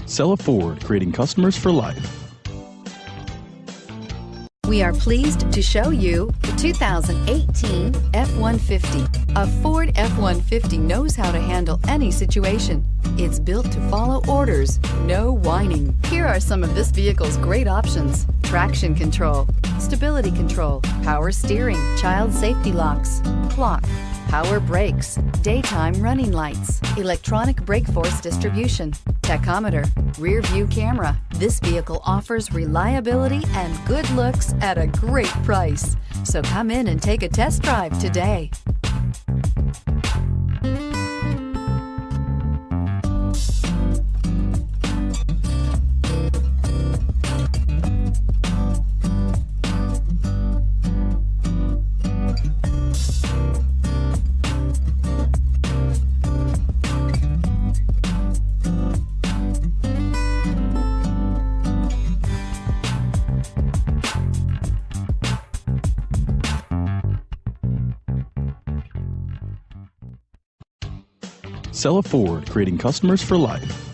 Cella Ford, creating customers for life. We are pleased to show you the 2018 F-150. A Ford F-150 knows how to handle any situation. It's built to follow orders, no whining. Here are some of this vehicle's great options: traction control, stability control, power steering, child safety locks, clock, power brakes, daytime running lights, electronic brake force distribution, tachometer, rear view camera. This vehicle offers reliability and good looks at a great price. So come in and take a test drive today. Cella Ford, creating customers for life.